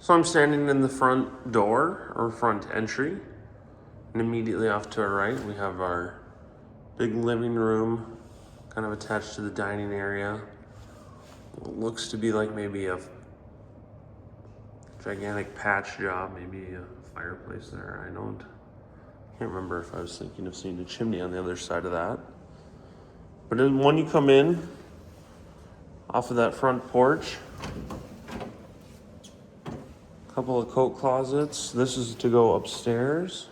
So I'm standing in the front door or front entry, and immediately off to our right we have our big living room kind of attached to the dining area. It looks to be like maybe a gigantic patch job, maybe a fireplace there. Can't remember if I was thinking of seeing a chimney on the other side of that. But then when you come in off of that front porch, a couple of coat closets. This is to go upstairs.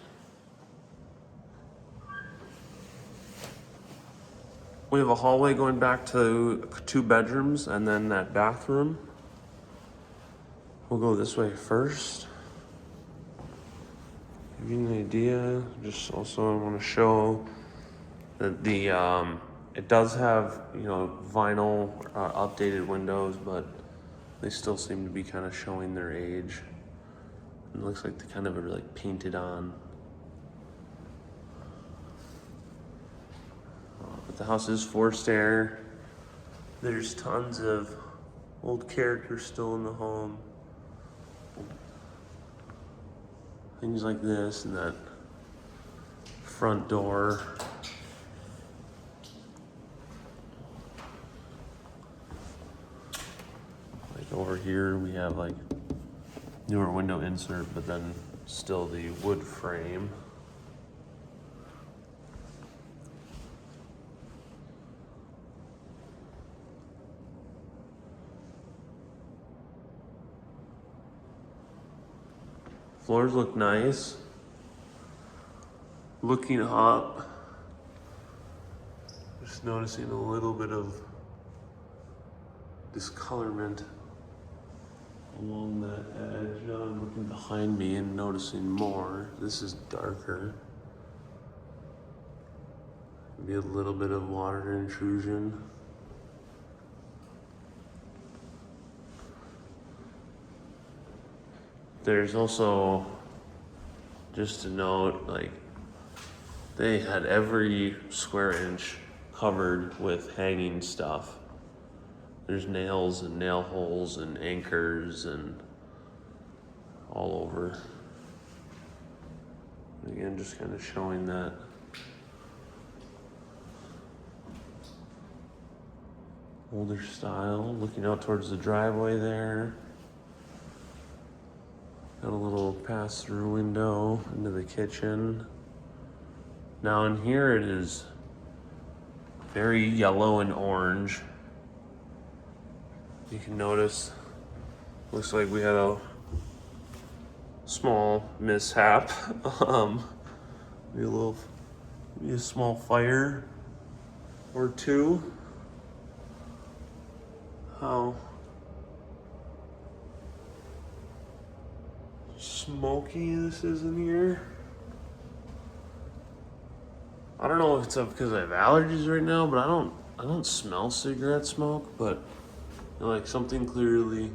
We have a hallway going back to 2 bedrooms and then that bathroom. We'll go this way first. Give you an idea. Just also want to show that it does have, vinyl updated windows, but they still seem to be kind of showing their age. It looks like they kind of are like painted on. But the house is forced air. There's tons of old characters still in the home. Things like this and that front door. Like over here we have like newer window insert, but then still the wood frame. Floors look nice. Looking up, just noticing a little bit of discolorment along that edge. Now I'm looking behind me and noticing more. This is darker. Maybe a little bit of water intrusion. There's also, just to note, like they had every square inch covered with hanging stuff. There's nails and nail holes and anchors and all over. Again, just kind of showing that. Older style, looking out towards the driveway there. Got a little pass-through window into the kitchen. Now in here it is very yellow and orange. You can notice, looks like we had a small mishap. Maybe a small fire or two. How smoky this is in here. I don't know if it's because I have allergies right now, but I don't smell cigarette smoke, but like something clearly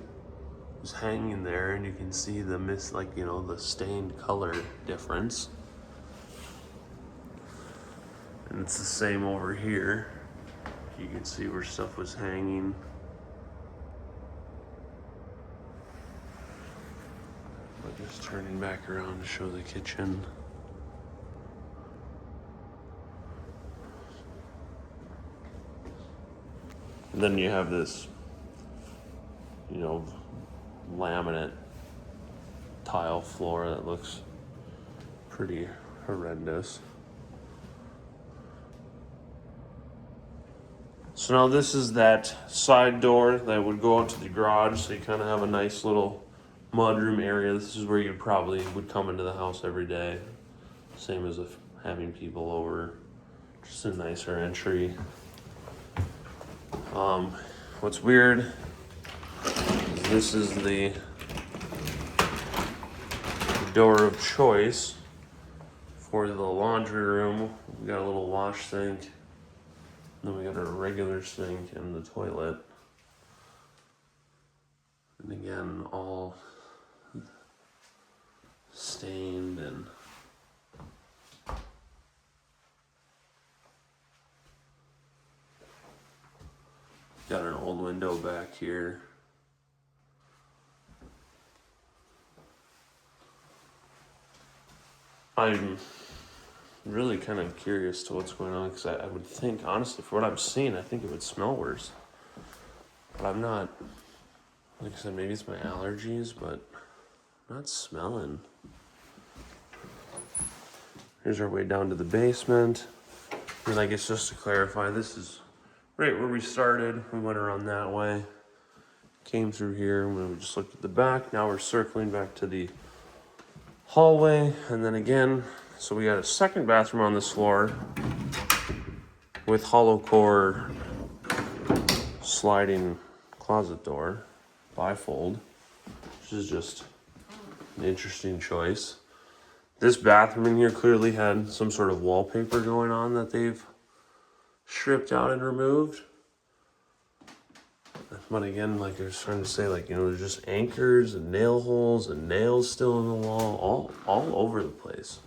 was hanging there and you can see the the stained color difference. And it's the same over here. You can see where stuff was hanging. But just turning back around to show the kitchen. And then you have this, laminate tile floor that looks pretty horrendous. So now this is that side door that would go out to the garage, so you kind of have a nice little mudroom area. This is where you probably would come into the house every day. Same as if having people over. Just a nicer entry. What's weird is this is the door of choice for the laundry room. We got a little wash sink. Then we got our regular sink and the toilet. And again, all stained and got an old window back here. I'm really kind of curious to what's going on because I would think, honestly, for what I'm seeing, I think it would smell worse. But I'm not, like I said, maybe it's my allergies, but I'm not smelling. Here's our way down to the basement. And I guess just to clarify, this is right where we started. We went around that way, came through here, and we just looked at the back. Now we're circling back to the hallway, and then again, so we got a second bathroom on this floor with hollow core sliding closet door, bifold, which is just an interesting choice. This bathroom in here clearly had some sort of wallpaper going on that they've stripped out and removed. But again, like I was trying to say, like, you know, there's just anchors and nail holes and nails still in the wall, all over the place.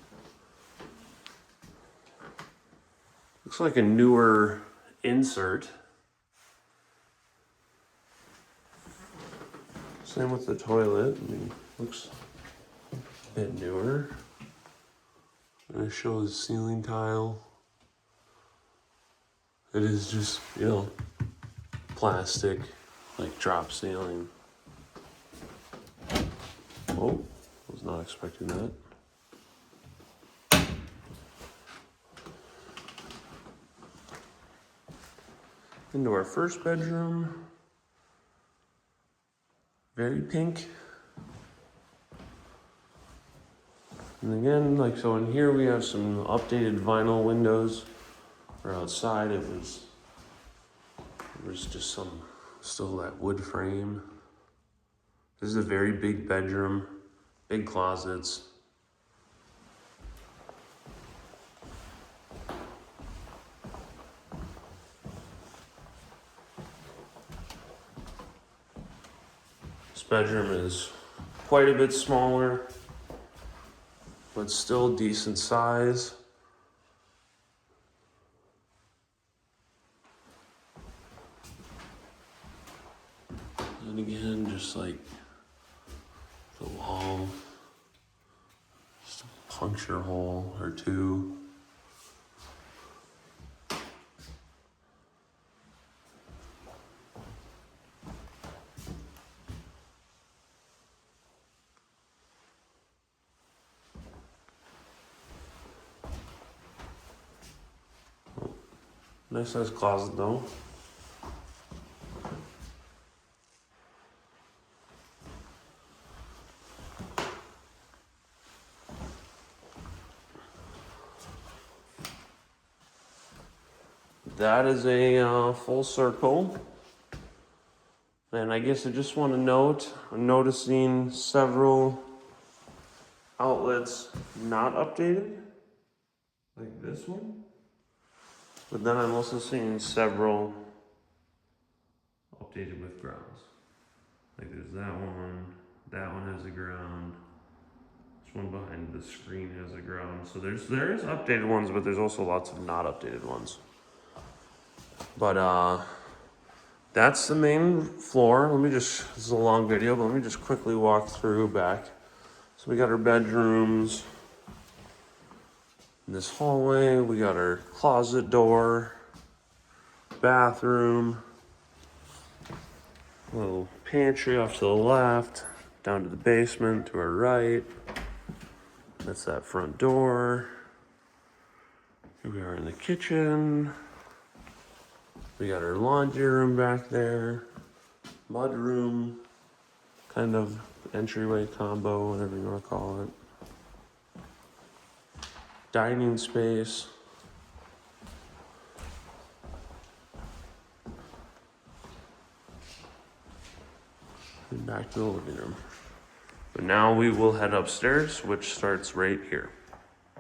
Looks like a newer insert. Same with the toilet. I mean, looks a bit newer. I show the ceiling tile. It is just, you know, plastic, like drop ceiling. Oh, was not expecting that. Into our first bedroom. Very pink. And again, like, so in here we have some updated vinyl windows. Or outside it was just some, still that wood frame. This is a very big bedroom, big closets. This bedroom is quite a bit smaller, but still decent size. And again, just like the wall, just a puncture hole or two. Nice size closet though. That is a full circle. And I guess I just want to note, I'm noticing several outlets not updated, like this one. But then I'm also seeing several updated with grounds. Like there's that one has a ground. This one behind the screen has a ground. So there is updated ones, but there's also lots of not updated ones. But that's the main floor. This is a long video, but let me just quickly walk through back. So we got our bedrooms. In this hallway, we got our closet door, bathroom, little pantry off to the left, down to the basement to our right. That's that front door. Here we are in the kitchen. We got our laundry room back there, mud room, kind of entryway combo, whatever you want to call it. Dining space. And back to the living room. But now we will head upstairs, which starts right here.